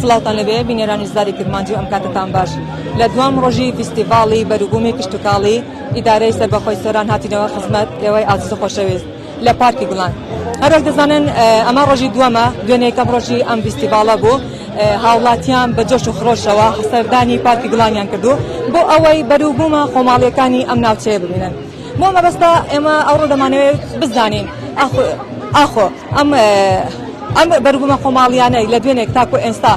سڵاوتان لەبێ بینێرانی زاری کرمانجی و ئەم کاتتان باش لە دوام ڕۆژی فیستیڤاڵی بەروبوومی کشتتوکاڵی ئیدارەی سەربەخۆی سۆران هاتینەوە خزمەت ئێوەی ئازیز و خۆشەویست لە پارکی گوڵان. هەروەک دەزانن ئەمە ڕۆژی دووەمە دوێنێ یەکەم ڕۆژی ئەم فیستیڤاڵە بوو هاوڵاتیان بە جۆش و خڕۆشەوە سەردانی پارکی گوڵانیان کردو بۆ ئەوەی بەروبوومە خۆماڵیەکانی ئەم ناوچەیە ببینن. بۆ مەبەستا ئێمە ئەوڕۆ دەمانەوێت بزانین ئاخۆ ئەم بەروبوومە خۆماڵیانەی لە دوێنێک تاکو ئێستا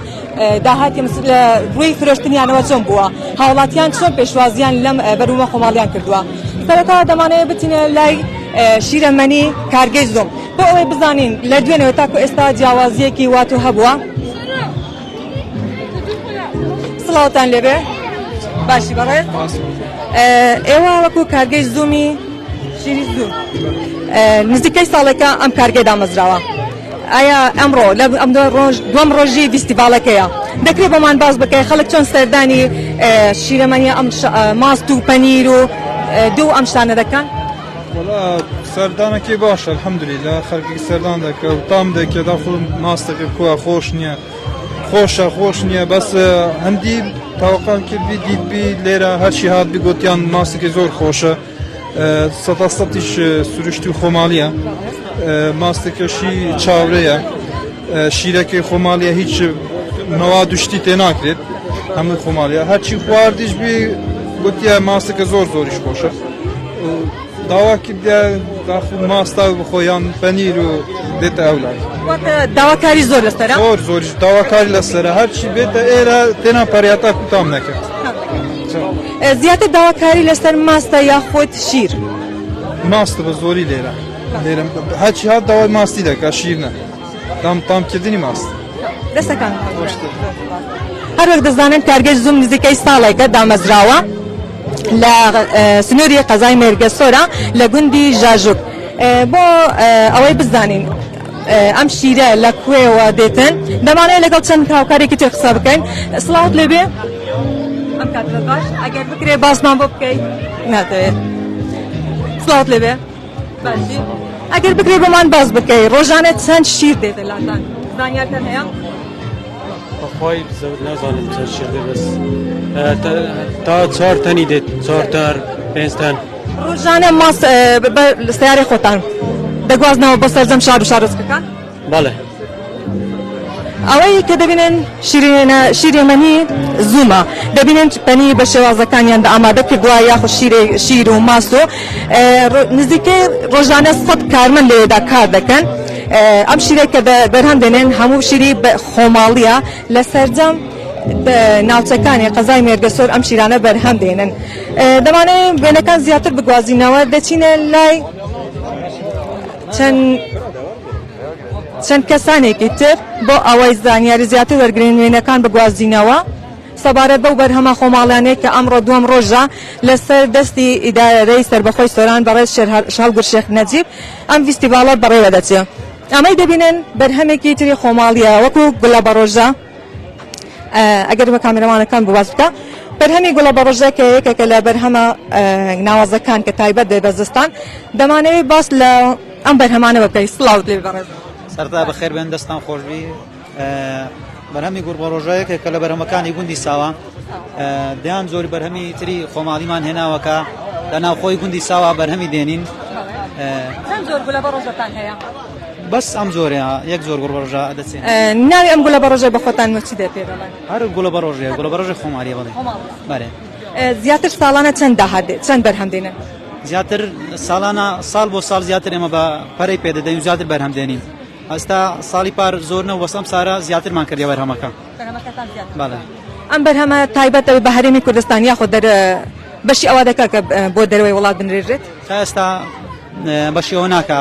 داهاتی لە ڕووی فرۆشتنیانەوە چۆن بووە هاوڵاتیان چۆن پێشوازیان لەم بەروبوومە خۆماڵیان کردووە. سەرەتا دەمانەوێت بچینە لای شیرەمەنی کارگەی زۆم بۆ ئەوەی بزانین لە دوێنەوە تاکو ئێستا جیاوازیەکی واتو هەبووە. سڵاوتان لێبێ باشی بەڕێز ئێوە وەکو کارگەی زوومی شیری زوو نزیکەی ساڵێکە ئەم کارگەی دامەزراوە. ئایا ئەمڕۆ لە ئەم دووەم ڕۆژی فیستیڤاڵەکەیە دەکرێت بۆمان باز بکەی خەڵک چۆن سەردانی شیرەمەنی ئەم ماست و پەنیر و دوو ئەم شتانە دەکەن؟ وڵا سەردانەکەی باشە الحەمدولیلا خەڵکی سەردان دەکە و تام دەکە داخۆ ماستەکە کووە خۆش نییە خۆش نییە بەس هەندی تاوەقان کردبی دیتبی لێرە هەرچی هاتبی گوتیان ماستێکی زۆر خۆشە سەداستەتیش سروشتی و خۆماڵیە ماستێکەشی چاورەیە شیرەکەی خۆماڵیە هیچ مەواد دوشتی تێ ناکرێت هەموو خۆماڵیە هەرچی خواردیش بی گوتیە ماستێکە زۆریش خۆشە داوا کردە داخل ماستا بخۆیان پەنیر و بێتە ئەولاد داواکاری زۆر لەسەرە زۆریش داواکاری لەسەرە هەرچی بێتە ئێرە تێنا پەریاتا کوتام نەکرد. زیاتر داواکاری لەسەر ماستە یاخۆت شیر ماستە بە زۆری لێرە هەرچی هات داوای ماستی دەکات شیر نە تامکردنی ماست دەستەکان هەروەک دەزانن کارگەی زووم نزیکەی ساڵێکە دامەزراوە لە سنووری قەزای مێرگەسۆرە لە گوندی ژاژوک بۆ ئەوەی بزانین ئەم شیرە لە کوێوە دێتن دەمانەیە لەگەڵ چەند هاوکارێکی تێ قسە بکەین. سڵاوت لێبێ ئەم کاتە باش ئەگەر بکرێ باسمان بۆ بکەیت ناتەوێت. سڵاوت لێبێ باشی ئەگەر بکرێ بۆمان باز بکەی ڕۆژانە چەند شیر دێتە لاتان زانیارتان هەیە؟ بەخوای زەوت نازانم چەند شیر دێت بەس تا 4 تەنی دێت 4 تا 5 تەن ڕۆژانە ماست سیارەی خۆتان دەگوازنەوە بۆ سەرجەم شار و شارۆچکەکان؟ بەڵێ ئەوەی کە دەبینن شیرێمەنی زوومە دەبینن پەنیر بە شێوازەکانیان ئامادە کردووە یاخود شیر و ماست و نزیکەی ڕۆژانە 100 کارمەند لێدا کار دەکەن. ئەم شیرێک کە بەرهەم دێنن هەموو شیری خۆماڵیە لە سەرجەم ناوچەکانی قەزای مێرگەسۆر ئەم شیرانە بەرهەم دێنن. دەمانەوێت وێنەکان زیاتر بگوازینەوە دەچینە لای چەند کەسانێکی تر بۆ ئەوەی زانیاری زیاتر وەرگرین وێنەکان بگوازینەوە سەبارەت بەو بەرهەمە خۆماڵیانەیە کە ئەمڕۆ دووەم ڕۆژە لەسەر دەستی ئیدارەی سەربەخۆی سۆران بەڕێز شەڵگر شێخ نەجیب ئەم فیستیڤاڵە بەڕێوە دەچێت. ئەمەی دەبینن بەرهەمێکی تری خۆماڵیە وەکو گوڵە بەڕۆژە ئەگەر بە کامێرەمانەکان بواز بکە بەرهەمی گوڵە بەڕۆژە کە یەکێکە لە بەرهەمە ناوازەکان کە تایبەت دێ بە زستان دەمانەوێت باس لە ئەم بەرهەمانە بکەی. سڵاوت لێ بەڕێز سەرتا بەخێر بێن دەستان خۆشبی بەرهەمی گوڵ بەڕۆژەیەکە کە لە بەرهەمەکانی گوندی ساوە دەیان زۆری بەرهەمی تری خۆماڵیمان هێناوەکە لە ناوخۆی گوندی ساوە بەرهەمی دێنین. چەند زۆر گوڵە بەڕۆژەتان هەیە؟ بەس ئەم زۆرەیە یەک زۆر گوڵ بەڕۆژە دەچێت. ناوی ئەم گوڵە بەڕۆژە بە خۆتان چی دێ پێ دەڵێن؟ هەر گوڵە بەڕۆژەیە گوڵە بەڕۆژە خۆماڵیە بڵێ بەێ زیاتر ساڵانە چەند داهات دێت چەند بەرهەم دێنن؟ زیاتر ساڵانە ساڵ بۆ ساڵ زیاتر ئێمە بە پەرەی پێدەدەین و زیاتر بەرهەم دێنین. ئەستا ساڵی پار زۆرنە وەسەم سارە زیاترمان کردی بەرهەمەکە. بەڵێ ئەم بەرهەمە تایبەتەوە بە هەرێمی کوردستان یاخۆ بەشی ئەوە دەکات کە بۆ دەرەوەی وڵات بنرێژێت؟ تا ئێستا بەشی ئەوە ناکە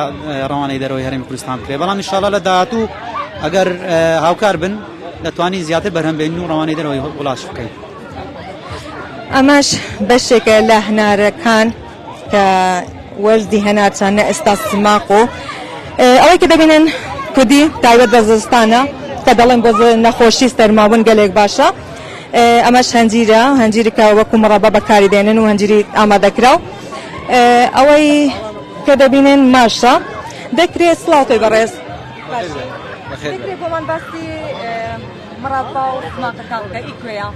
ڕەوانەی دەرەوەی هەرێمی کوردستان بکرێت بەڵام ئینشاڵڵا لە داهاتوو ئەگەر هاوکار بن دەتوانین زیاتر بەرهەم بێنین و ڕەوانەی دەرەوەی وڵات بکەین. ئەمەش بەشێکە لە هەنارەکان کە وەرزی هەنارچانە ئێستا سماق و ئەوەی کە دەبینن کوردی تایبەت بە زستانە کە دەڵێن بۆ نەخۆشی سەرمابوون گەلێک باشە. ئەمەش هەنجیرێکە وەکو مەڕەبە بەکاری دێنن و هەنجیری ئامادەکراو. ئەوەی کە دەبینن ماشە دەکرێت سڵاوتەی بەڕێز خير فكرة بومان باسي مربى وسماقة كإيكويا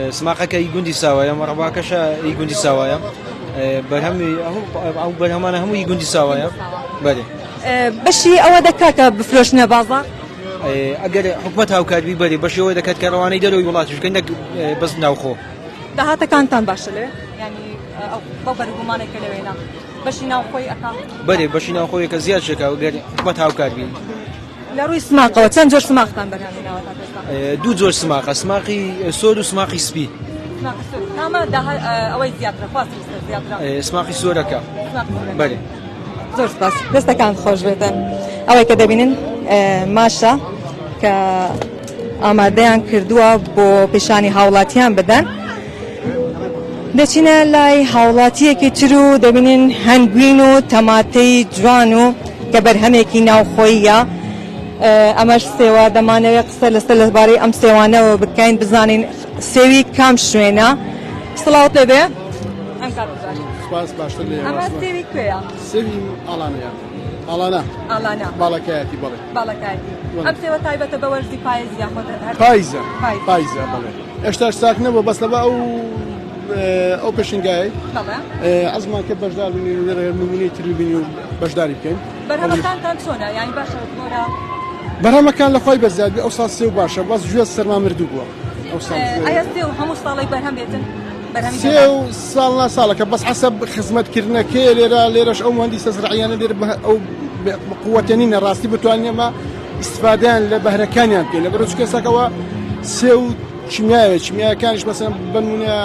سماقك يقندي سوايا مرباكش يقندي سوايا برهم أو برهم أنا هم يقندي سوايا بدي بشي أو دكاك بفلوشنا بازار أجر حكمتها وكاتبي بدي بس هو إذا كانت كرواني دلو يولات شو كأنك بس ناوخو ده هذا كان تان باشله يعني أو بابا رجومانة كلوينا بشي ناو خوي أكا بدي بس ناوخو كزياد شكا وأجر حكمتها وكاتبي لروي سماقة وتنجر سماقة تان برهمنا وتاتسا دو زور سماقة سماقي سود وسماقي سبي سماقة سود كما ده أوي زيادة فاصل زيادة سماقي سودكا بدي زور سپاس دەستەکان خۆش بێتن ئەوەی کە دەبینن ماشە کە ئامادەیان کردووە بۆ پیشانی هاوڵاتیان بدەن دەچینە لای هاوڵاتیەکی تر و دەبینن هەنگوین و تەماتەی جوان و کە بەرهەمێکی ناوخۆییە ئەمەش سێوە دەمانەوێت قسە لەسەر لەبارەی ئەم سێوانەوە بکەین بزانین سێوی کام شوێنە سڵاوت لێبێ ئەم کار بزانین سپاس باشتر لێ ئەمە سێوی کوێیە سێوی ئاڵانەیە ئاڵانە ئاڵانە باڵەکایەتی بڵێ باڵەکایەتی ئەم سێوە تایبەتە بە وەرزی پاییز یاخۆ پاییزە پاییزە بڵێ هێشتاش ساک نەبوو بەس لەبە ئەو پێشنگای بەڵێ ئەزمان کە بەشدار بینین و نمونەی تری بینی و بەشداری بکەین بەرهەمەکانتان چۆنە یانی باشە گۆرە بەرهەمەکان لە خۆی بەزیادی ئەو ساڵ سێ و باشە بەس گوێ سەرما مردوو بووە ئەو ساڵ ئایا سێ و هەموو ساڵی بەرهەم بێتن سێ و ساڵ ساڵەکە بەس حەسەب خزمەتکردنەکەی لێرەش ئەو مهندسە زراعیانە لێرە ئەو قووەتێنینە ڕاستی بتوانین ئەمە ئیستفادەیان لە بەهرەکانیان بکەین لەبەر چ کەسەکەەوە سێ و چیمیایەکانیش مەسەن بنمونە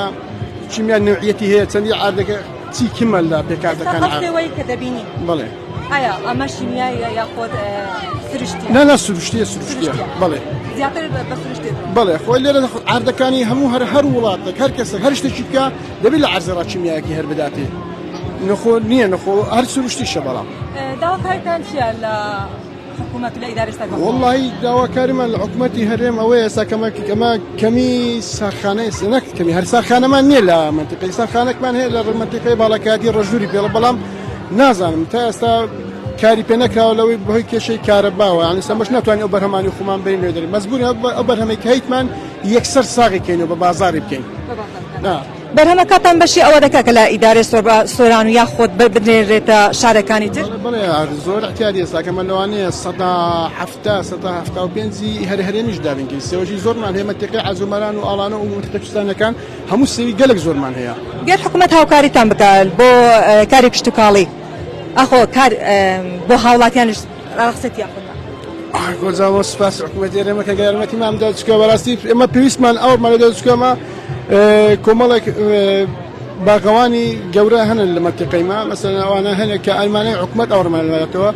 چیمیا نوعیەتی هەیە چەندی ئاردەکە چی کمە لە پێکاتەکان سێوەی کە دەبینی بڵێ ئایا ئەمە شیمیایە یاخۆت سروشتی نە سروشتیە بڵێ زیاتر بە سروشتی بڵێ خۆی لێرە ئاردەکانی هەموو هەر وڵاتێک هەر کەسێک هەر شتێکی بکە دەبێت لە عەرزەڕا چیمیایەکی هەر بداتێ نەخۆ نییە نەخۆ هەر سروشتیشە بەڵام داواکاریتان چییە لە حکوومەت لە ئیدارەی سەربەخۆ والله داواکاریمان لە حکوومەتی هەرێم ئەوەیە ئەمە کەمی ساخانەی نەک کەمی هەر ساخانەمان نییە لە منتیقەی ساخانێکمان هەیە لە منتیقەی باڵەکاتی ڕەژووری پێڵە بەڵام نازانم تا ئێستا کاری پێ نەکراوە لەوەی بەهۆی کێشەی کارەباوە یعنی سەمەش ناتوانین ئەو بەرهەمانی خۆمان بین لێ دەرین مەجبورین ئەو بەرهەمەی کە هەیتمان یەکسەر ساغی کەینەوە بە بازاری بکەین بەرهەمەکەتان بەشی ئەوە دەکا کە لە ئیدارەی سۆران و یاخۆت بنێرێتە شارەکانی تر بڵێ زۆر احتیاجی ئێستاکەمە لەوانەیە 175 هەرێمیش دابینکەین سێوەژی زۆرمان هەیە مەنتیقەی عەزومەران و ئاڵانە و منتیقەی کوردستانەکان هەموو سێوی گەلێک زۆرمان هەیە گەر حکوومەت هاوکاریتان بکات بۆ کاری پشتوکاڵی ئەخۆ کار بۆ هاوڵاتیانش ڕاقسەتی یاخۆ گۆزاوە سپاس حکوومەتی ئێرەمە کە یارمەتیمان بدات چکە بەڕاستی ئێمە پێویستمان ئەومان لەدەست چکەمە کۆمەڵێک باغەوانی گەورە هەنن لە منتیقەیما مەسەلەن ئەوانە هەنێک کە ئەلمانەی حکوومەت ئەوڕمان لەوێتەوە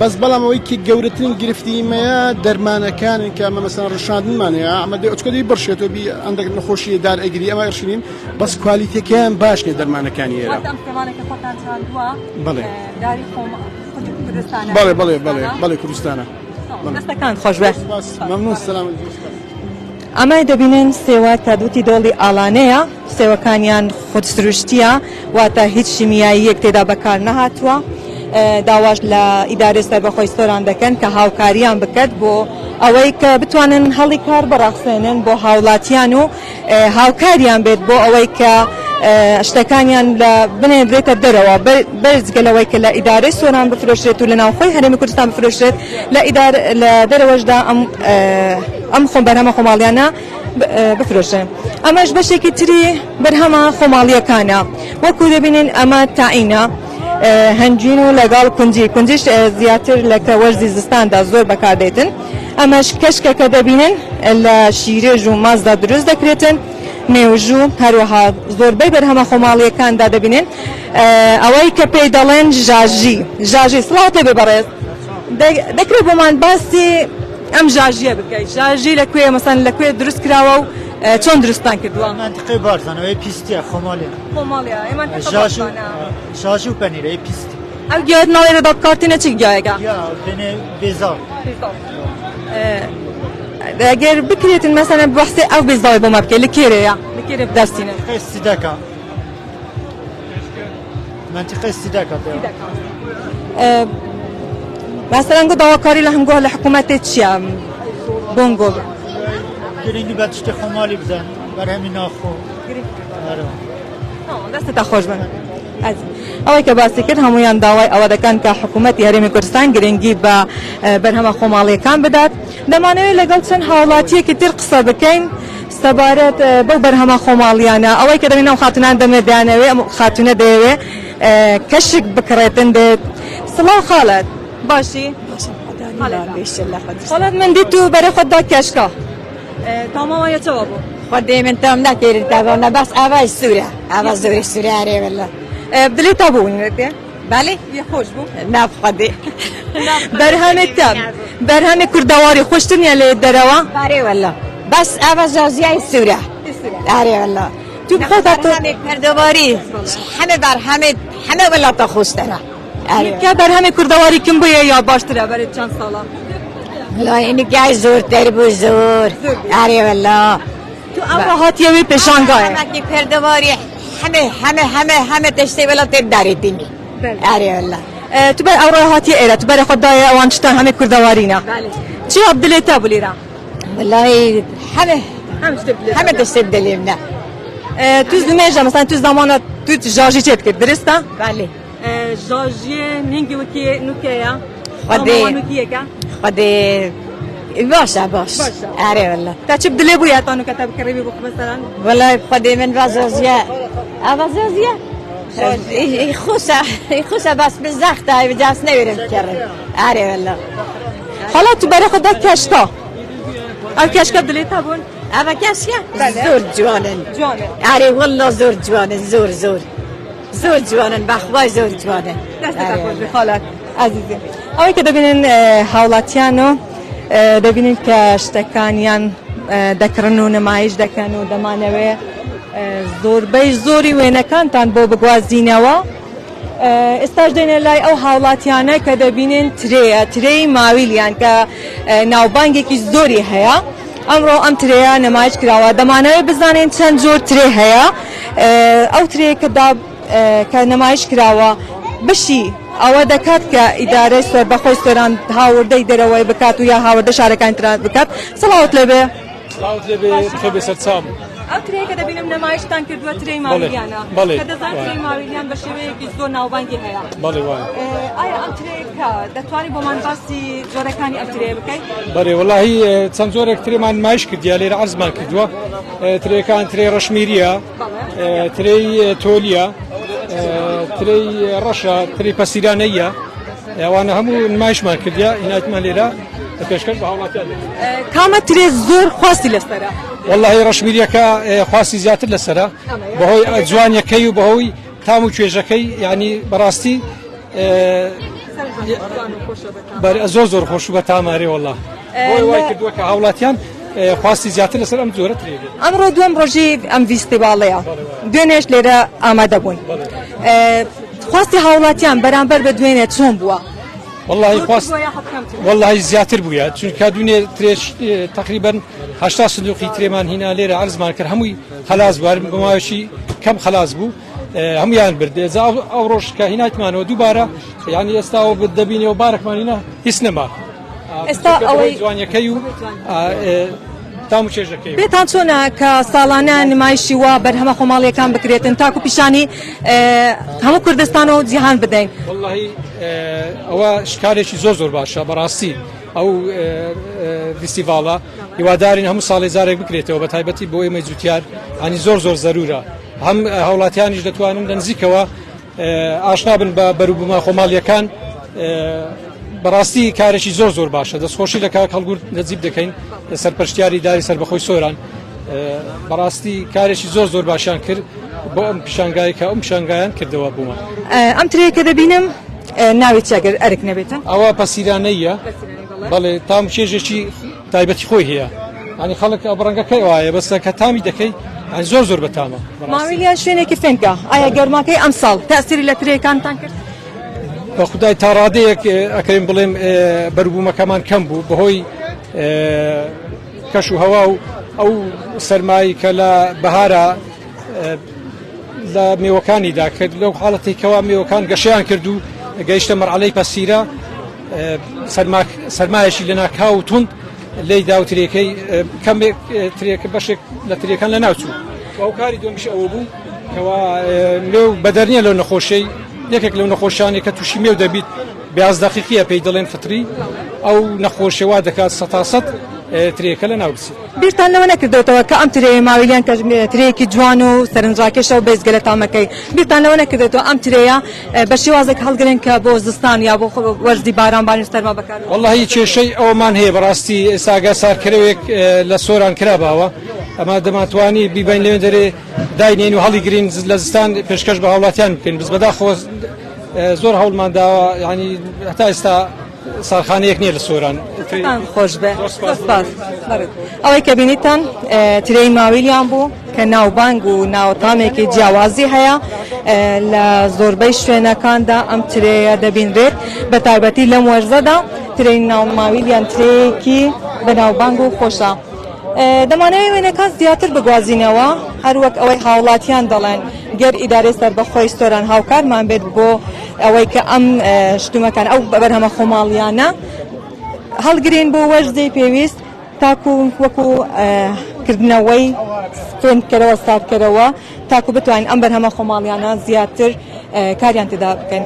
بەس بەڵام ئەوەی کە گەورەترین گرفتیمەیە دەرمانەکانن کە ئەمە مەسەلەن ڕەشاندنمان هەیە ئەمە چکەی بڕشێتەوە بی ئەندێک نەخۆشی دار ئەگری ئەمە ئەرشین بەس کوالیتیەکەیان باش نیە دەرمانەکانی ئێرە بەڵێ کوردستانە دەستەکان خۆش بێ مەمنون سەلام ئەمای دەبینن سێوە کە دووتی دۆڵی ئاڵانەیە سێوەکانیان خودسروشتیە واتە هیچ شیمیایی تێدا بەکار نەهاتووە داواش لە ئیدارەی سەربەخۆی سۆران دەکەن کە هاوکاریان بکات بۆ ئەوەی کە بتوانن هەڵی کار بەڕاقسێنن بۆ هاوڵاتیان و هاوکاریان بێت بۆ ئەوەی کە شتەکانیان لە بنێنرێتە دەرەوە بەرزگەلەوەی کە لە ئیدارەی سۆران بفرۆشرێت و لە ناوخۆی هەرێمی کوردستان بفرۆشرێت لە دەرەوەشدا ئەم بەرهەمە خۆماڵیانە بفرۆشن ئەمەش بەشێکی تری بەرهەمە خۆماڵیەکانە وەکو دەبینن ئەمە تاعینە هەنجین و لەگەڵ کونجیش زیاتر لە کە وەرزی زستاندا زۆر بەکاردێتن ئەمەش کەشکەکە دەبینن لە شیرێژ و مازدا دروست دەکرێتن مێوژوو هەروەها زۆربەی بەرهەمە خۆماڵیەکاندا دەبینن ئەوەی کە پێی دەڵێن ژاژی سڵاتێ بێ بەڕێز دەکرێت بۆمان باسی ئەم ژاژیە بکەیت ژاژی لەکوێ مەسەن لەکوێ دروست کراوە و چۆن دروستان کردووە منطقەی بارزانەوەی پیستیە خۆماڵیە ژاژی و پەنیرەی پیستی ئەو گوێت ناڵێرە دەکاتینە چی گوایەکە پێنێ بێزاڵ ئەگەر بکرێتن مەسەنە بەحسێ ئەو بێزاڵی بۆ مە بکەیت لەکێرەیە لەکێرە بدەستینە سیدەکە منطقەی سیدەکە مثلا گو داواکاری لهم گو لحکومت چیم بونگو گرینگی بچه خمالی بزن بر همین ناخو دەستە خۆش بن ئەوەی کە باسی کرد هەمویان داوای ئەوە دەکەن کە حکوومەتی هەرێمی کوردستان گرنگی بە بەرهەمە خۆماڵیەکان بدات دەمانەوێت لەگەڵ چەند هاوڵاتیەکی تر قسە بکەین سەبارەت بەو بەرهەمە خۆماڵیانە ئەوەی کە دەبینەوە خاتونان دەمێدانەوێ خاتونە دەیەوێ کەشک بکڕێتن دێت سڵاو خاڵەت باشی خاڵەت من دیت و بەرە خۆتدا کەشکە تاماوایە چەوە بوو خدي من تام نكير تابعنا بس أبا السورة أبا زور السورة عري والله بدلي تابون بالي يخوش بو ناف خدي برهمه تام برهمه كردواري خوشتن يلي دروا عري والله بس أبا زوزيا السورة عري والله تو بخاطر برهمه كردواري حمد برهمه حمد والله تخوش ترى كا برهمه كردواري كم بو يا باشتره بري چند سالا لا إني جاي زور تربو زور عري والله تو اما هاتیوی پیشانگاه همه کی کردواری همه تشتی ولی تب داری تینی آره والله تو بر اورای هاتی ایره تو بر خدای اوانشتن همه کردوارینا چی عبدلی تابلی را والله همه تشتی دلیمنا تو زمیجا مثلا تو زمان تو جاجی چت کرد درسته بله جاجی نینگی وکی نوکیا خدي باشا عاري والله تجيب دلي بويا تانو كتب كريبي بوك مثلا والله خدي من بازوزيا بازوزيا يخوسا بس بالزخت هاي بجاس نويرم كرم عاري والله حالا تو برای خدا کشتا او کشکا دلی تابون أبا كاشيا زور جوانن عاري والله زور جوانن زور جوانن بخواي زور جوانن خالت عزیزی اوی که دبینن حولاتیانو دەبینین کە شتەکانیان دەکڕن و نمایش دەکەن و دەمانەوێ زۆربەی زۆری وێنەکانتان بۆ بگوازینەوە ئێستاش دێنە لای ئەو هاوڵاتیانە کە دەبینین ترەی ماویلیان کە ناوبانگێکی زۆری هەیە ئەمڕۆ ئەم ترەیە نمایش کراوە دەمانەوێت بزانین چەند زۆر ترێ هەیە ئەو ترەیەکەدا کە نمایش کراوە بشی ئەوە دەکات کە ئیدارەی سەر بەخۆی سەران هاوردەی دەرەوەی بکات و یا هاوردە شارەکان ترات بکات سڵاوت لەبێ خێبێ سەرچام ئەو ترەیە کە دەبینم نمایشتان کردووە ترەی ماویلیانە کە دەزان ترەی ماویلیان بە شێوەیەکی زۆر ناوبانگی هەیە ئایا ئەم ترەیەکە دەتوانی بۆمان باسی جۆرەکانی ئەم ترەیە بکەیت بەڵێ وەڵاهی چەند جۆرێک ترێمان نمایش کردیا لێرە عەرزمان کردووە ترەیەکان ترەی ڕەشمیریە ترەی تۆلیە ترەی ڕەشە ترەی پەسیرانەیە ئەوانە هەموو نمایشمان کردیا هیناتمان لێرە پێشکەش بە هاوڵاتیان کامە ترێ زۆر خواستی لەسەرە والله ڕەشمیریەکە خواستی زیاتر لەسەرە بەهۆی جوانیەکەی و بەهۆی تام و کوێژەکەی یعنی بەڕاستی زۆر خۆش بە تامارێ والله بۆی وای کردووە کە هاوڵاتیان خواستی زیاتر لەسەر ئەم جۆرە ترێ ئەمڕۆ دوم ڕۆژی ئەم ڤیستیڤاڵەیە دوێنێش لێرە ئامادە بوون خواستی هاوڵاتیان بەرامبەر بە دوێنێ چۆن بووە والله زیاتر بووە چونکە دوێنێ ترێش تقریبا 80 سندوقی ترێمان هینا لێرە عەرزمان کرد هەمووی خەلاص بوو بەماوەشی کەم خەلاص بوو هەمویان برد ئەو ڕۆژ کە هیناتمانەوە دووبارە یعنی ئێستاەوە دەبینەوە بارێکمان هینا هیچ نەما ئێستا ئەوەی جوانیەکەی و تام و چێژەکەی پێتان چۆنە کە ساڵانە نمایشی وا بەرهەمە خۆماڵیەکان بکرێتن تاکو پیشانی هەموو کوردستان و جیهان بدەین واللهی ئەوە شکارێکی زۆر باشە بەڕاستی ئەو فیستیڤاڵە هیوادارین هەموو ساڵی جارێک بکرێتەوە بە تایبەتی بۆ ئێمە جوتیار ینی زۆر زەرورە هەم هاوڵاتیانیش دەتوانن نزیکەوە ئاشنا بن بە بەروبوومە خۆماڵیەکان بەڕاستی کارێکی زۆر باشە دەستخۆشی لە کاک هەڵگورد نەجیب دەکەین سەرپەرشتیاری داری سەربەخۆی سۆران بەڕاستی کارێکی زۆر باشیان کرد بۆ ئەم پیشانگای کە ئەم پیشانگایان کردەوە بوومە ئەم ترەیەکە دەبینم ناوی چاگەر ئەرک نەبێتن ئەوە پەسیرانەیە بەڵێ تام چێژێکی تایبەتی خۆی هەیە ینی خەڵک بڕەنگەکەی وایە بەسە کە تامی دەکەی زۆر بەتامە ماویلیان شوێنێکی فێنکە ئایا گەرماکەی ئەم ساڵ تەسیری لە ترەیەکانتان کرد بە خودای تا ڕادەیەک ئەکەین بڵێم بەروبوومەکەمان کەم بوو بەهۆی کەش و هەوا و ئەو سەرمایی کە لە بەهارە لە میوەکانیدا کرد لەو حاڵەتێکەوە میوەکان گەشیان کرد و گەیشتە مەرحەلەی پەسیرە سەرمایەشی لە ناکاوتون لی داوترێکەی کەمێک ترێکە بەشێک لە ترێکان لە ناوچوو ئەو کاری دومیش ئەوە بوو کەوا لێو بەدەرنیە لەو نەخۆشەی یەکێک لەو نەخۆشیانی کە تووشی مێو دەبیت بیاز دقیقیە پێی دەڵێن فتری ئەو نەخۆشیەوە دەکات سەتاسەد ترێکە لە ناو بچێت بیرتان لەوە نەکردێتەوە کە ئەم ترێ ماویلیان کە ترێکی جوان و سەرنجڕاکێشە و بێزگە لە تامەکەی بیرتان لەوە نەکردێتەوە ئەم ترەیە بە شێوازێک هەڵگرن کە بۆ زستان یا بۆ وەرزی بارانبانی سەرما بەکار والله کێشەی ئەومان هەیە بەڕاستی ئێستاگە سارکردەوەک لە سۆران کراباوە ئەمە دەماتوانی بیبین لەوێ دەرێ داینێن و هەڵی گرین لە زستان پێشکەش بە هاوڵاتیان بکەین بس بەداخۆ زۆر هەوڵمان داوە ینی هەتا ئێستا ساڵخانەیەک نییە لە سۆران خۆش بێ ئەوەی کە بینیتان ترەی ماویلیان بوو کە ناوبانگ و ناوتامێکی جیاوازی هەیە لە زۆربەی شوێنەکاندا ئەم ترەیە دەبینرێت بە تایبەتی لەم وەرزەدا ترەی ناوماویلیان ترەیەکی بە ناوبانگ و خۆشە دەمانەوێت وێنەکان زیاتر بگوازینەوە هەروەک ئەوەی هاوڵاتیان دەڵێن گەر ئیدارەی سەربەخۆی سۆران هاوکارمان بێت بۆ ئەوەی کە ئەم شتومەکان ئەو بەرهەمە خۆماڵیانە هەڵگرین بۆ وەرزەی پێویست تاکو وەکو کردنەوەی فێنکەرەوە ساردکەرەوە تاکو بتوانین ئەم بەرهەمە خۆماڵیانە زیاتر کاریان تێدا بکەن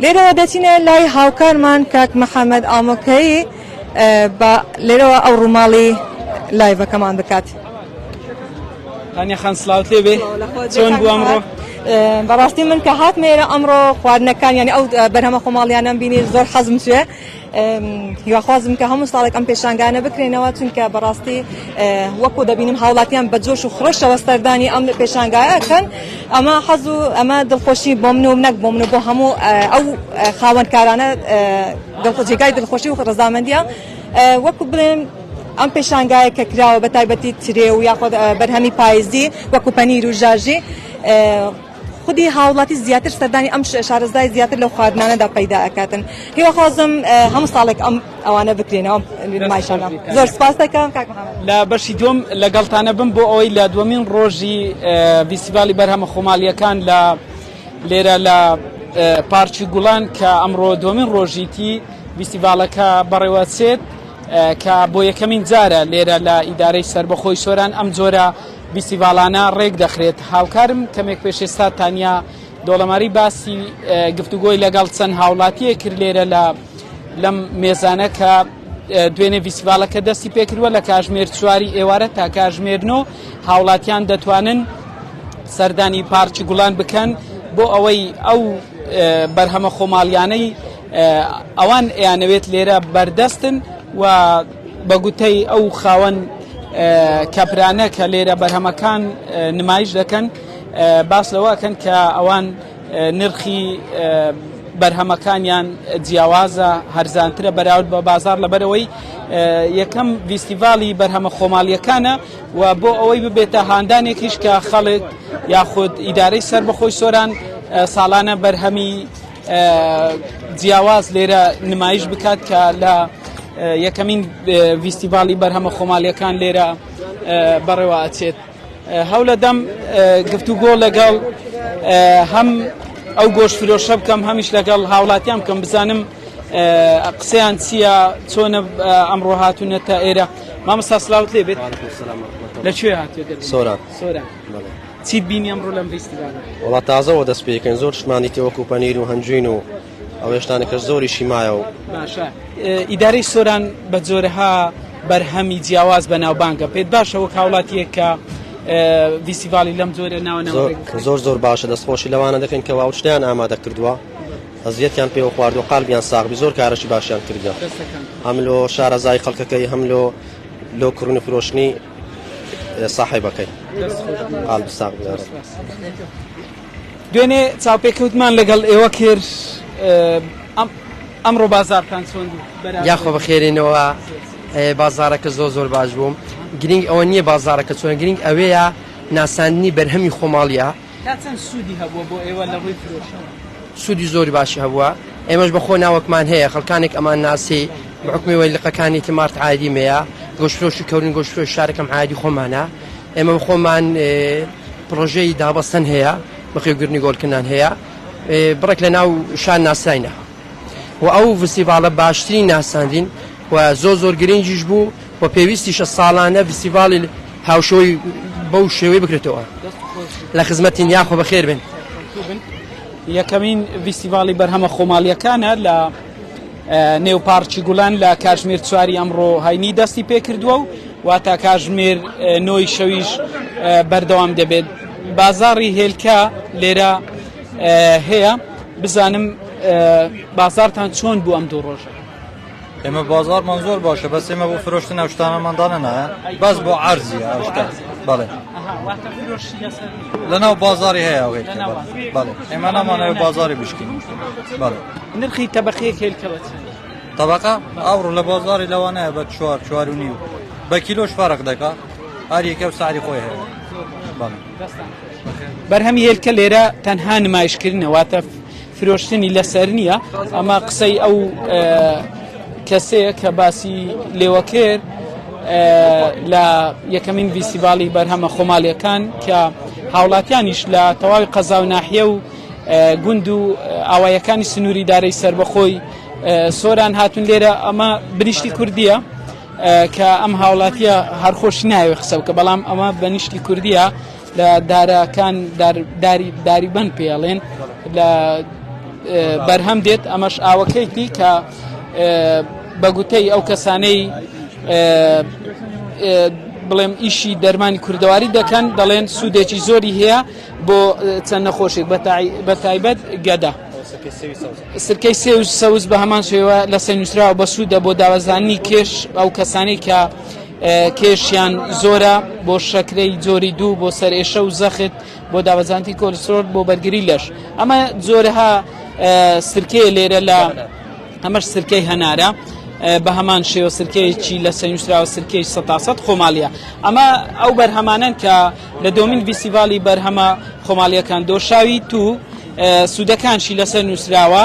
لێرەوە دەچینە لای هاوکارمان کاک محەممەد ئامۆکەی بە لێرەوە ئەو ڕووماڵی لایڤەکەمان بکات تانیا خان سلااوت لێ بێ چۆن بوو ئەمڕۆ بەڕاستی من کە هات مێرە ئەمڕۆ خواردنەکان یانی ئەو بەرهەمە خۆماڵیانم بینی زۆر حەزم توێ هیواخوازم کە هەموو ساڵێک ئەم پێشانگانە بکرێنەوە چونکە بەڕاستی وەکو دەبینم هاوڵاتیان بە جۆش و خڕۆشەوە سەردانی ئەم پێشانگایەکەن ئەمە حەز و ئەمە دڵخۆشی بۆ من و نەک بۆ من و بۆ هەموو ئەو خاوەنکارانە جێگای دڵخۆشی و ڕەزامەندیە وەکو بڵێن ئەم پێشانگایە کە کراوە بە تایبەتی ترێ و یاخۆ بەرهەمی پاییزی وەکو پەنیر و ژاژی خودی هاوڵاتی زیاتر سەردانی ئەم شارەزای زیاتر لەو خواردنانەدا پەیدا ئەکاتن هیواخوازم هەموو ساڵێک ئەم ئەوانە بکرێنەوە نمایشانە زۆر سپاس دەکەم کاک محەممەد لە بەشی دوم لەگەڵتانە بم بۆ ئەوەی لە دووەمین ڕۆژی فیستیڤالی بەرهەمە خۆماڵیەکان لە لێرە لە پارکی گوڵان کە ئەمڕۆ دووەمین ڕۆژیتی فیستیڤالەکە بەڕێوەچێت کە بۆ یەکەمین جارە لێرە لە ئیدارەی سەربەخۆی سۆران ئەم جۆرە فیستیڤالانە ڕێک دەخرێت هاوکارم کەمێک پێشێستا تانیا دۆڵەماری باسی گفتوگۆی لەگەڵ چەند هاوڵاتیە کرد لێرە لەم میێزانە کە دوێنێ فیستیڤالەکە دەستی پێکردووە لە کاژمێر چواری ئێوارە تا کاژمێرنەوە هاوڵاتیان دەتوانن سەردانی پارکی گوڵان بکەن بۆ ئەوەی ئەو بەرهەمە خۆماڵیانەی ئەوان ئەیانەوێت لێرە بەردەستن و بەگوتەی ئەو خاوەن کەپرانە کە لێرە بەرهەمەکان نمایش دەکەن باس لەوەکەن کە ئەوان نرخی بەرهەمەکانیان جیاوازە هەرزانترە بەراورد بە بازار لەبەرەوەی یەکەم فیستیڤالی بەرهەمە خۆماڵیەکانە و بۆ ئەوەی ببێتە هاندانێکیش کە خەڵک یاخود ئیدارەی سەربەخۆی سۆران ساڵانە بەرهەمی جیاواز لێرە نمایش بکات کە لە یەکەمین فیستیڤالی بەرهەمە خۆماڵیەکان لێرە بەڕێوە ئەچێت هەوڵە دەم گفتوگۆ لەگەڵ هەم ئەو گۆشتفرۆشە بکەم هەمیش لەگەڵ هاوڵاتیان بکەم بزانم قسەیان چییە چۆنە ئەمڕۆ هاتوونەتە ئێرە مامەستا سلااوت لێ بێت لەکوێ هاتوێت سۆران چیت بینی ئەمڕۆ لەم فیستیڤالە وڵات تازەوە دەست پێکەن زۆر شتمانی تێوەکو پەنیر و هەنجوین و ئەو هێشتانێکە زۆری شیمایە و باشە ئیدارەی سۆران بە جۆرەها بەرهەمی جیاواز بە ناوبانگە پێت باشە وەک هاوڵاتیەک کە فیستیڤالی لەم جۆرە زۆر زۆر باشە دەستخۆشی لەوانە دەکەن کە واوشتیان ئامادە کردووە ئەزیەتیان پێوە خواردو قالبیان ساغبی زۆر کارەشی باشیان کردە هەم لۆ شارەزای خەڵکەکەی هەم لۆ کڕون و فرۆشتنی ساحیبەکەی قالب ساغبی دوێنێ چاوپێکەوتمان لەگەڵ ئێوە کرد ئەمڕۆ بازارتان چۆن یاخۆ بەخێرێنەوە بازارەکە زۆر باش بووم گرنگ ئەوە نییە بازارەکە چۆن گرنگ ئەوەیە ناساندنی بەرهەمی خۆماڵیە چەند سوودی هەبووە بۆ ئێوە لە ڕووی فرۆشتن سوودی زۆری باشی هەبووە ئێمەش بەخۆ ناوەکمان هەیە خەڵکانێک ئەمان ناسی بحکمی وەلیقەکانی تمارت عادی مەیە گۆشتفرۆشی کەورین گۆشتفرۆشی شارەکەم عادی خۆمانە ئێمە بخۆمان پرۆژەی دابەستن هەیە بەخێوگرنی گۆڵکردان هەیە بڕێک لە ناو شان ناسراینە و ئەو فستیڤالە باشترین ناساندین و زۆر گرنگیش بوو و پێویستیشە ساڵانە فستیڤاڵی هاوشۆی بەو شێوەی بکرێتەوە لە خزمەتین یاخۆ بەخێر بن. یەکەمین فستیڤاڵی بەرهەمە خۆماڵیەکانە لە نێو پارکی گوڵان لە کاتژمێر 4 ئەمڕۆ هاینی دەستی پێ کردووە و واتە کاتژمێر 9 شەویش بەردەوام دەبێت. بازاڕی هێلکە لێرە هەیە، بزانم بازارتان چۆن بوو ئەم دوو ڕۆژە؟ ئێمە بازارمان زۆر باشە، بەس ئێمە بۆ فرۆشتن ئەو شتانەماندانە نایە، بەس بۆ عەرزیە ئەو شتە. بەڵێ لەناو بازاری هەیە ئەو هێلکە. بەڵێ ئێمە نامانەوێ بازاری بشکین. بەڵێ نرخی تەبەقەیەک هێلکە بە چەند؟ تەبەقە ئەوڕۆ لە بازاری لەوانەیە بە 4-4.5 بە کیلۆش فەرق دەکا، هەر یەکە و سعری خۆی هەیە. بەرهەمی هێلکە لێرە تەنها نمایشکردنەوە، فرۆشتنی لەسەر نییە. ئەمە قسەی ئەو کەسەیە کە باسی لێوە کرد لە یەکەمین فستیڤاڵی بەرهەمە خۆماڵیەکان کە هاوڵاتیانیش لە تەواوی قەزا و ناحیە و گوند و ئاوایەکانی سنووری دارەی سربەخۆی سۆران هاتون لێرە. ئەمە بنیشتی کوردیە کە ئەم هاوڵاتیە هەرخۆشی ناوێ قسە بکە، بەڵام ئەمە بەنیشتی کوردیە لە دارەکان داری بەند پێڵێن لە بەرهەم دێت. ئەمەش ئاوەکەیتی کە بەگوتەی ئەو کەسانەی بڵێم ئیشی دەرمانی کوردەواری دەکەن دەڵێن سوودێکی زۆری هەیە بۆ چەند نەخۆشێک بە تایبەت گەدا. سرکەی سەوز بە هەمان شێوە لە سەرنووسراوە بە سوودە بۆ داوەزانی کێش ئەو کەسانەی کە کێشیان زۆرە بۆ شەکرەی جۆری 2 بۆ سەرئێشە و زەخت بۆ داوەزانتی کۆلسترۆل بۆ بەرگری لەش. ئەمە زۆرها سرکەیە لێرە لە ئەمەش سرکەی هەنارە بە هەمان شێوە سرکەیەکی لە سەرنووسراوە سرکەی 100% خۆماڵیە. ئەمە ئەو بەرهەمانن کە لە دومین فستیڤاڵی بەرهەمە خۆماڵیەکان دۆشاوی تو سوودەکانشی لەسەر نووسراوە.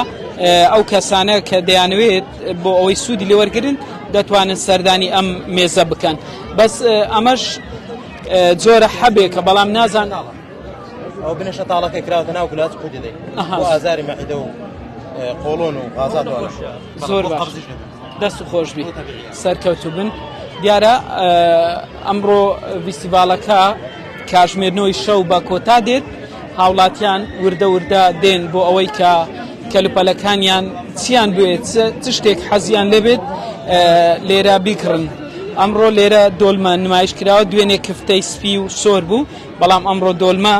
ئەو کەسانە کە دەیانوێت بۆ ئەوەی سوودی لێوەرگرن دەتوانن سەردانی ئەم مێزە بکەن. بەس ئەمەش جۆرە حەبێ کە بەڵام نازان ئەو بنەشە تاڵەکە کراوەتە ناو گولات خۆ دەدەین بۆ ئازاری مەعیدە و قۆڵۆن و غازات زۆر باش دەست و خۆش بیت سەرکەوتو بن. دیارە ئەمڕۆ فستیڤاڵەکە کاتژمێر 9 شەو بە کۆتا دێت. هاوڵاتیان وردە وردە دێن بۆ ئەوەی کە کەلوپەلەکانیان چیان بێت چ شتێک حەزیان لێبێت لێرە بیکڕن. ئەمڕۆ لێرە دۆلمە نمایش کراوە، دوێنێ کفتەی سپی و سۆر بوو، بەڵام ئەمڕۆ دۆلمە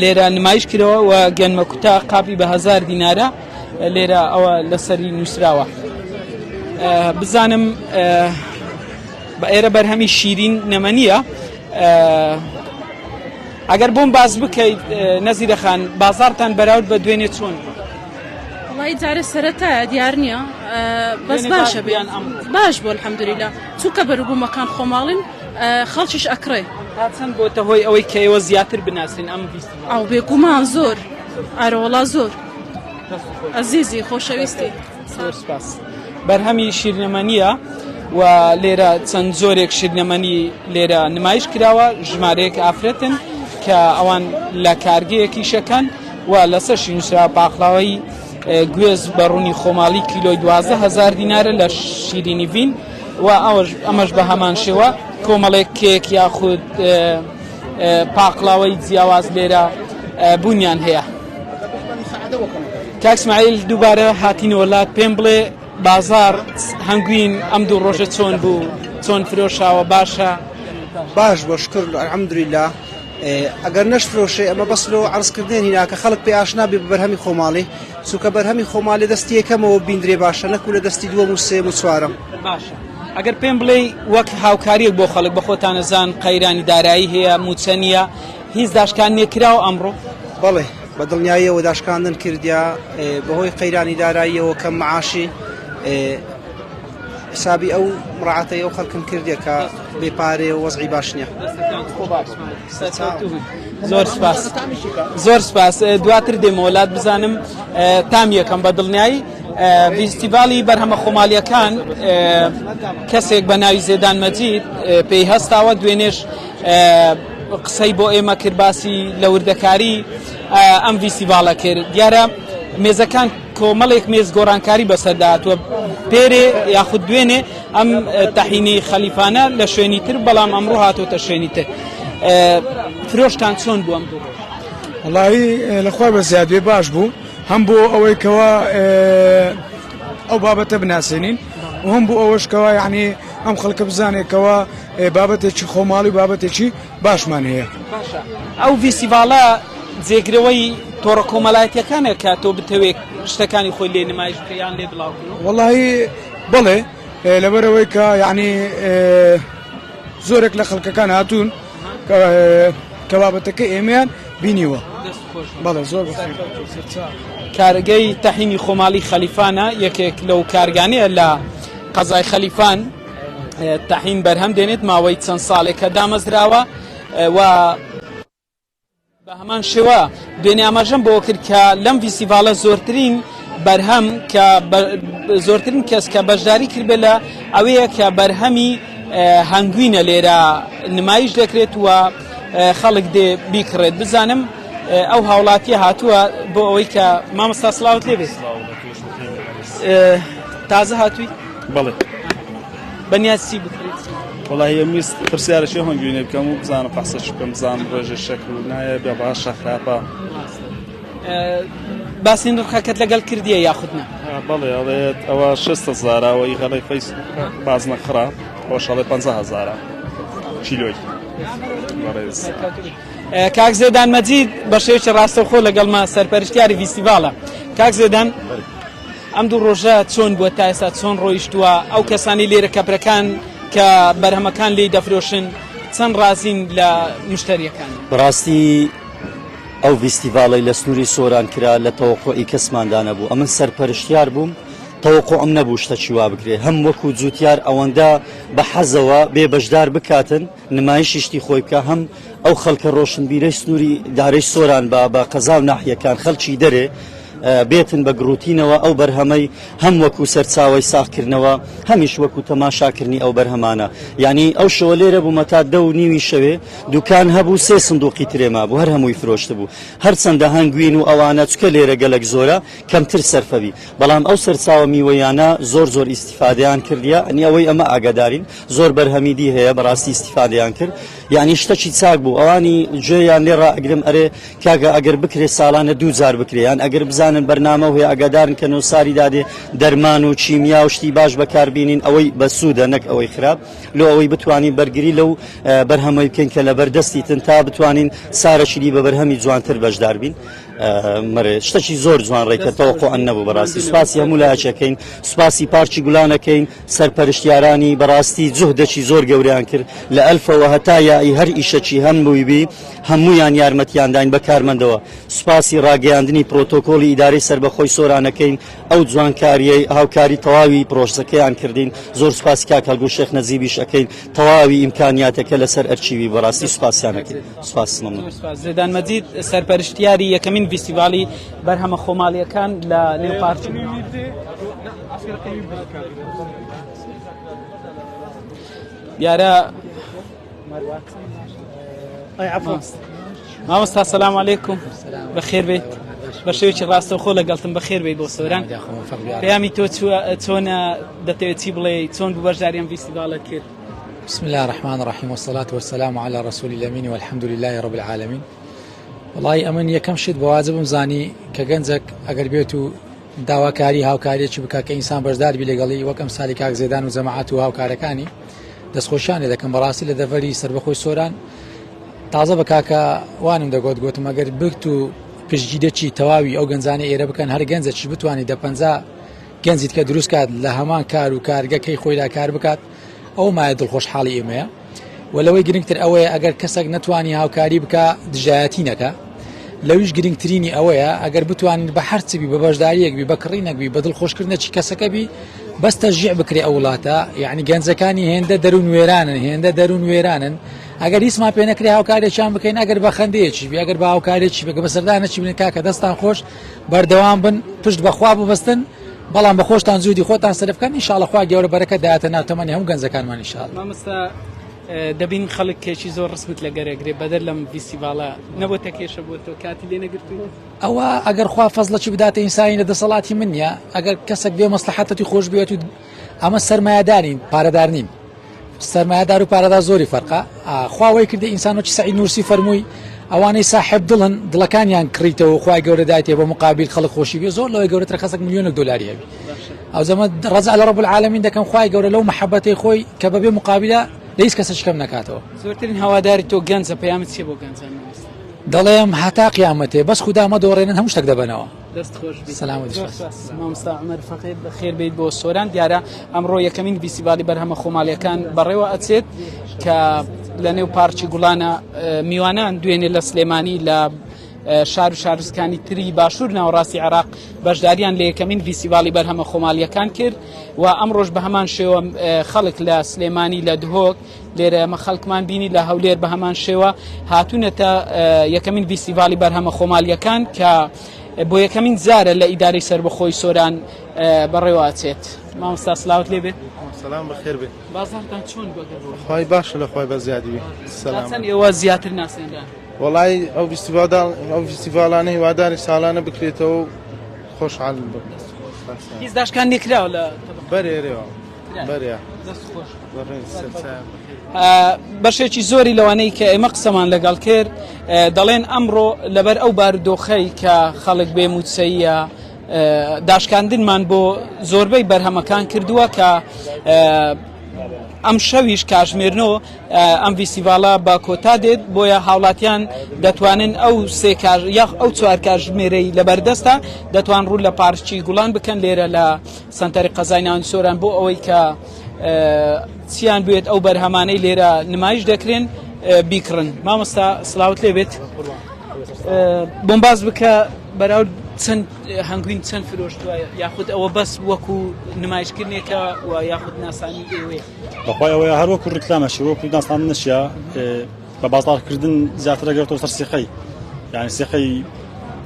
لێرە نمایش کراوە و گەنمە کوتا قاپی بە 1000 دینارە لێرە ئەوە لەسەری نووسراوە. بزانم بە ئێرە بەرهەمی شیرین نەمەنیە. ئەگەر بۆم باز بکەیت نەزیرەخان بازارتان بەراورد بە دوێنێ چۆن؟ وڵی جارە سەرەتایە دیار نییە، بەس باشە بیان باش بۆ الحەمدولیلا چووکە بەروبوومەکان خۆماڵین خەڵکیش ئەکڕێ. چەند بۆتە هۆی ئەوەی کە ئێوە زیاتر بناسین ئەم فستیڤاڵ؟ ئەو بێگومان زۆر ئارەوەڵا زۆر ئەزیزی خۆشەویستی. زۆر سپاس. بەرهەمی شیرنەمەنیە و لێرە چەند زۆرێک شیرنەمەنی لێرە نمایش کراوە، ژمارەیەک ئافرەتن کە ئەوان لە کارگەیەکی شەکەن و لەسەر نووسرا باقلاوەی گوێز بەڕوونی خۆماڵی کیلۆی 12000 دینارە لە شیرینی ڤین و ئەمەش بە هەمان شێوە کۆمەڵێک کێک یاخود پاقلاوەی جیاواز لێرە بوونیان هەیە. کاک اسماعیل دووبارە هاتینە وڵات، پێم بڵێ بازار هەنگوین ئەم دوو ڕۆژە چۆن بوو؟ چۆن فرۆشاوە؟ باشە؟ باش بۆ شکر الحەمدولیلا. ئەگەر نەشفرۆشێ ئەمە بەسلۆ عرضکردن هینا کە خەڵک پێ ئاشنا بێ بە بەرهەمی خۆماڵی، چونکە بەرهەمی خۆماڵی دەستی یەکەمەوە بیندرێ باشە، نەکو لە دەستی دووەم و سێم و چوارەم. باشە. ئەگەر پێم بڵێ وەک هاوکاریەک بۆ خەڵک بە خۆتانەزان قەیرانی دارایی هەیە، موچەنیە، هیچ داشکان نێکراوە ئەمڕۆ؟ بەڵێ بە دڵنیاییەوە داشکاندن کردیا بەهۆی قەیرانی داراییەوە کەم معاشی حسابی ئەو مڕعاتەی ئەو خەڵکم کردێ کە بێپارێ و وەزعی باش نییە. زۆر سپاس. زۆر سپاس. دواتر دێمە وڵات بزانم تام یەکەم بە دڵنیایی فستیڤاڵی بەرهەمە خۆماڵیەکان کەسێک بە ناوی زێدان مەجید پێی هەستاوە، دوێنێش قسەی بۆ ئێمە کرد باسی لە وردەکاری ئەم فستیڤاڵە کرد. دیارە مێزەکان کۆمەڵێک مێز گۆڕانکاری بەسەرداهاتوە پێرێ یاخود دوێنێ ئەم تەحینی خەلیفانە لە شوێنی تر بەڵام ئەمڕۆ هاتۆتە شوێنی تر فرۆشتان چۆن بووە ئەم دوو وڵی لەخوا بە زیادێ باش بوو هەم بۆ ئەوەی کەوا ئەو بابەتە بناسێنین و هەم بۆ ئەوەشکەوە یعنی ئەم خەڵکە بزانێکەوە بابەتێکی خۆماڵی بابەتێکی باشمان هەیە ئەو ڤیسیڤالە جێگرەوەی تۆڕە کۆمەڵایەتیەکانە کە تۆ بتەوێت شتەکانی خۆی لێ نمایش بکەیان لێ بڵاوکەن وڵی بڵێ لەبەرەوەی کە یعنی زۆرێک لە خەڵکەکان هاتوون کە بابەتەکە ئێمەیان بینیوە بەڵێ زۆر کارگەی تەحینی خۆماڵی خەلیفانە یەکێک لەو کارگانەیە لە قەزای خەلیفان تەحین بەرهەم دێنێت ماوەی چەند ساڵێک کە دامەزراوە و بە هەمان شێوە دوێنێ ئاماژەم بۆ کرد کە لەم ڤیسیڤالە زۆرترین بەرهەم کە زۆرترین کەس کە بەشداری کرد بێ لە ئەوەیە کە بەرهەمی هەنگوینە لێرە نمایش دەکرێت و خەڵک دێ بیکڕێت بزانم ئەو هاوڵاتیە هاتووە بۆ ئەوەی کە مامۆستا سڵاوت لێ بێت تازە هاتووی بەڵێ بەنیازی بکرێت وڵی ئەمیست پرسیارەشی هەنگوینێ بکەم و بزانم قەسەش بکەم بزانم ڕێژە شەکر و نایە بێ باشە خراپە باسین ڕخەکەت لەگەڵ کردیە یاخودنا بەڵێ ئەڵێت ئەوە 6,000ەوەی غەڵی فەیس باز نەخرا خۆشەڵێ 50,000 کیلۆی کاک زێدان مەجید بە شێوەیەکی ڕاستەوخۆ لەگەڵمە سەرپەرشتیاری ڤیسیڤالە کاک زێدان ئەم دوو ڕۆژە چۆن بووە تا ئێستا چۆن ڕۆیشتووە ئەو کەسانی لێرە کەپرەکان کە بەرهەمەکان لێی دەفرۆشن چەند ڕازین لە مشتریەکان بەڕاستی ئەو ڤیسیڤاڵی لە سنووری سۆران کرا لە تەوەقعی کەسماندا نەبوو ئەمن سەرپەرشتیار بووم تەوەقع ئەم نەبوو شتەکی وا بکرێ هەم وەکو جوتیار ئەوەندە بە حەزەوە بێ بەشدار بکاتن نمایشی شتی خۆی بکە هەم ئەو خەڵکە ڕۆشنبیرەی سنووری دارەی سۆران بە قەزا و ناحیەکان خەڵکی دەرێ بێتن بە گروتینەوە ئەو بەرهەمەی هەم وەکو سەرچاوی ساختکردنەوە هەمیش وەکو تەماشاکردنی ئەو بەرهەمانە یعنی ئەو شەوە لێرە بوومە تا 2:30 شەوێ دوکان هەبوو 3 سندوقی ترێما بوو هەر هەمووی فرۆشت بوو هەرچەندە هەنگوین و ئەوانە چکە لێرە گەلک زۆرە کەمتر سەرفەبی بەڵام ئەو سەرچاوە میوەیانە زۆر ئیسیفادەیان کردیە ئەنی ئەوەی ئەمە ئاگادارین زۆر بەرهەمیدی هەیە بەڕاستی ئیسیفادەیان کرد یعنی شتێکی چاک بوو ئەوانی گوێیان لێ ڕائەگرم ئەرێ کاگە ئەگەر بکرێ ساڵانە 2 بکرێیان ئەگەر بزانن بەرنامە هەیە ئاگادارن کە نووساری دادێ دەرمان و چیمیا و شتی باش بەکاربینین ئەوەی بەسوودە نەک ئەوەی خراپ لۆ ئەوەی بتوانین بەرگری لەو بەرهەمەی بکەین کە لە بەردەستی تن تا بتوانین سارەشیری بە بەرهەمی جوانتر بەشدار بین مەرێ شتێکی زۆر جوان ڕێکە تەوەقع نەبوو بەڕاستی سوپاسی هەموو لایەکەین سوپاسی پارکی گوڵانەکەین سەرپەرشتیارانی بەڕاستی جوهدێکی زۆر گەوریان کرد لە ئەلفەوە هەتا یایی هەر ئیشەکی هەمووی بی هەمویان یارمەتیانداین بە کارمەندەوە سوپاسی ڕاگەیاندنی پرۆتۆکۆلی ئیدارەی سەربەخۆی سۆرانەکەین ئەو جوانکاریەی هاوکاری تەواوی پرۆژەکەیان کردین زۆر سوپاسی کاک هەڵگوڕ شێخ نەزیبیش ئەەکەین تەواوی ئیمکانیاتەکە لەسەر ئەرچیوی بەڕاستی سوپاسیانەکەین سوپاس مەمنون زێدان مەجید سەرپەرشتیاری یەکەمین ڤیسیڤالی بەرهەمە خۆماڵیەکان لە نێو پارکی یارە مامۆستا سەلام عەلەیکوم بەخێر بێت بە شێوەیەکی ڕاستەوخۆ لەگەڵتم بەخێر بێت بۆ سۆران پەیامی تۆ چۆنە دەتەوێت چی بڵێ چۆن بوو بەشداری ئەم ڤیسیڤالە کرد بسم الله الرحمن الرحيم والصلاة والسلام على رسول الأمين والحمد لله رب العالمين والله ئەمن یەکەم شت بەوازبم زانی کە گەنجێک ئەگەر بێت و داواکاری هاوکاریەکی بکە کە ئینسان بەشدار بی لەگەڵی وەکەم سالی کاک زێدان و جەماعەت و هاوکارەکانی دەستخۆشیانێ دەکەم بەڕاستی لە دەڤەری سەربەخۆی سۆران تازە بە کاکە وانم دەگوت گوتم ئەگەر بکت و پشتگیرێکی تەواوی ئەو گەنجانە ئێرە بکەن هەر گەنجێکی بتوانانی 50 گەنجیت کە دروست کات لە هەمان کار و کارگەکەی خۆیدا کار بکات ئەو مایە دڵخۆشحاڵی ئێمەیە وەلەوەی گرنگتر ئەوەیە ئەگەر کەسێک نەتوانی هاوکاری بکە دژایەتی نەکە لەویش گرنگترینی ئەوەیە ئەگەر بتوانین بە هەرچبی بە بەشداریەکبی بە کڕینەکبی بە دڵخۆشکردنەکی کەسەکەبی بەستە ژیع بکرێ ئەو وڵاتە یعنی گەنجەکانی هێندە دەروون وێرانن هێندە دەروون وێرانن ئەگەر هیچمان پێ نەکرێ هاوکارێکیان بکەین ئەگەر بە خەندەیەکی بی ئەگەر بە هاوکارێکی بگە بە سەردانەکی بن کاکە دەستان خۆش بەردەوام بن پشت بەخوا ببەستن بەڵام بە خۆشتان زودی خۆتان سەرفکەن ئینشاءڵڵا خوا گەورە بەرەکەت دایاتە ناو تەمەنی هەموو گەنجەکانمان ئینشاءڵڵا مامۆستا دەبین خەڵک کێشی زۆر ڕسمت لە گەرەگرێ بەدەر لەم فیستیڤالە نەبووتە کێشە بۆ تۆ کاتی لێ نەگرتووی ئەوە ئەگەر خوا فەزڵەکی بداتە ئینسانی لە دەسەڵاتی من نییە ئەگەر کەسێک بێ مەسلحەتی خۆش بێت و ئەمە سەرمایه‌دارین پارەدار نین سەرمایه‌دار و پارەدار زۆری فەرقە خواوەی کردە ئینسانێکی سەعید نورسی فەرمووی ئەوانەی ساحب دڵن دڵەکانیان کڕیتەوە خوای گەورە دایتێ بە مقابل خەڵک خۆشی بێ زۆر لەوەی گەورەتر خەسەک ملیۆنێک دۆلاری هەبی ئەو زەمە ڕەزا لە ڕەب العالەمین دەکەم خوای گەورە لەو مەحەبەتەی خۆی کە بەبێ مقابلە لە هیچ کەسە شکەم نەکاتەوە زۆرترین هەواداری تۆ گەنجە پەیامت چیە بۆ گەنجان دەڵێم هەتا قیامەتێ بەس خوددا مەدۆڕێنن هەموو شتێک دەبنەوە دەست خۆش سلام مامۆستا عومەر فەقیر بەخێر بێت بۆ سۆران دیارە ئەمڕۆ یەکەمین فیستیڤالی بەرهەمە خۆماڵیەکان بەڕێوە ئەچێت کە لە نێو پارکی گوڵانە میوانان دوێنێ لە سلێمانی لە شار و شارستانی تری باشوور ناوەڕاستی عێراق بەشداریان لە یەکەمین فیستیڤالی بەرهەمە خۆماڵیەکان کرد و ئەمڕۆژ بە هەمان شێوە خەڵک لە سلێمانی لە دهۆک لێرە ئەمە خەڵکمان بینی لە هەولێر بە هەمان شێوە هاتوونەتە یەکەمین فیستیڤالی بەرهەمە خۆماڵیەکان کە بۆ یەکەمین جارە لە ئیدارەی سەربەخۆی سۆران بەڕێوە ئەچێت مامۆستا سلااوت لێ بێت سلام بەخێر بێت بازارتان چۆن خی باشە لە خۆی بە زیادی بێ چەند ئێوە زیاتر ناسێنرا وڵی ئەو فیستیڤالانە هیواداری ساڵانە بکرێتەوە و خۆشحال هیچ داشکان نێکراوە لە بەرێرەوە بەرێ بەشێکی زۆری لەوانەی کە ئێمە قسەمان لەگەڵ کرد دەڵێن ئەمڕۆ لەبەر ئەو بارودۆخەی کە خەڵک بێ موچەیە داشکاندنمان بۆ زۆربەی بەرهەمەکان کردووە کە ئەم شەویش کاژمێرنەوە ئەم فیستیڤالە بە کۆتا دێت بۆیە هاوڵاتیان دەتوانن ئەو یاخ ئەو چوار کاژمێرەی لەبەردەستە دەتوان ڕوو لە پارکی گوڵان بکەن لێرە لە سەنتەری قەزای ناوەندی سۆران بۆ ئەوەی کە چیان بێت ئەو بەرهەمانەی لێرە نمایش دەکرێن بیکڕن مامۆستا سلااوت لێ بێت بۆم باز بکە بەراو چەند هەنگوین چەند فرۆشتووە یاخود ئەوە بەس وەکو نمایشکردنێکە و یاخود ناسانی ئێوێ بەخوای ئەوەیە هەر وەکو ڕکلامەشی وەکو داستان نشە بە بازارکردن زیاتر ئەگەرەوە سەر سیخەی یعنی سیخەی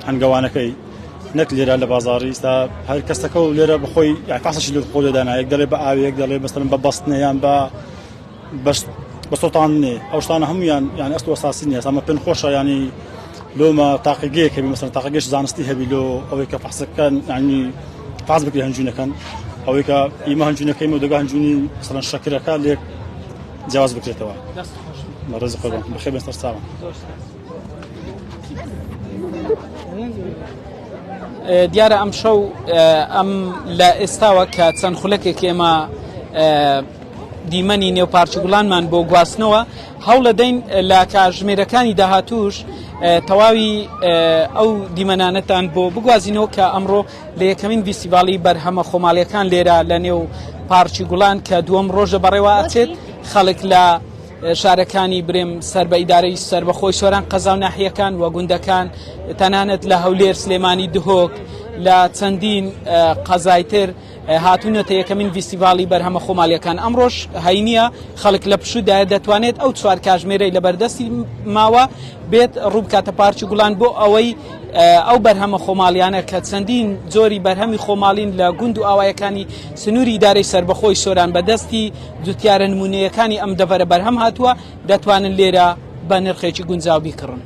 هەنگەوانەکەی نەک لێرە لە بازاڕی ئێستا هەر کەسەکە و لێرە بخۆی یاقاسەشی لە خۆ لێدانا یەک دەڵێ بە ئاوێک دەڵێ بەستن بە بەستنەیان بە سۆتانێ ئەو شتانە هەمویان یان ئەست وەساسی نیە ئەمە پێن خۆشە ینی لۆمە تاقیگەیەک هەبی مەسەن تاقیگەش زانستی هەبی لۆ ئەوەی کە فەحسەکان ینی فاز بکری هەنجوونەکەن ئەوەی کە ئیمە هەنجوونەکەی و دەگا هەنجوونی مەسەن شەکرەکە لێک جیاواز بکرێتەوە ڕێز خۆتان بەخێر بێن سەر چاوم دیارە ئەم شەو ئەم لە ئێستاوە کە چەند خولەکێک ئێمە دیمەنی نێوپارکی گوڵانمان بۆ گواستنەوە هەوڵ دەین لە کاژمێرەکانی داهاتوش تەواوی ئەو دیمەنانەتان بۆ بگوازینەوە کە ئەمڕۆ لە یەکەمین فیستیڤالی بەرهەمە خۆماڵیەکان لێرە لە نێو پارکی گوڵان کە دووەم ڕۆژە بەڕێوە ئاچێت خەڵک لە شارەکانی برێم سەر بە ئیدارەی سەربەخۆی سۆران قەزا و ناحیەکان و گوندەکان تەنانەت لە هەولێر سلێمانی دهۆک لە چەندین قەزایتر هاتوونەتە یەکەمین فیستیڤالی بەرهەمە خۆماڵیەکان ئەمڕۆژ هەینیە خەڵک لە پشوودایە دەتوانێت ئەو چوار کاژمێرەی لە بەردەستی ماوە بێت ڕوو بکاتە پارکی گوڵان بۆ ئەوەی ئەو بەرهەمە خۆماڵیانە کە چەندین جۆری بەرهەمی خۆماڵین لە گوند و ئاوایەکانی سنووری ئیدارەی سەربەخۆی سۆران بەدەستی جوتیارە نمونەیەکانی ئەم دەڤەرە بەرهەم هاتووە دەتوانن لێرە بە نرخێکی گونجاو بیکڕن.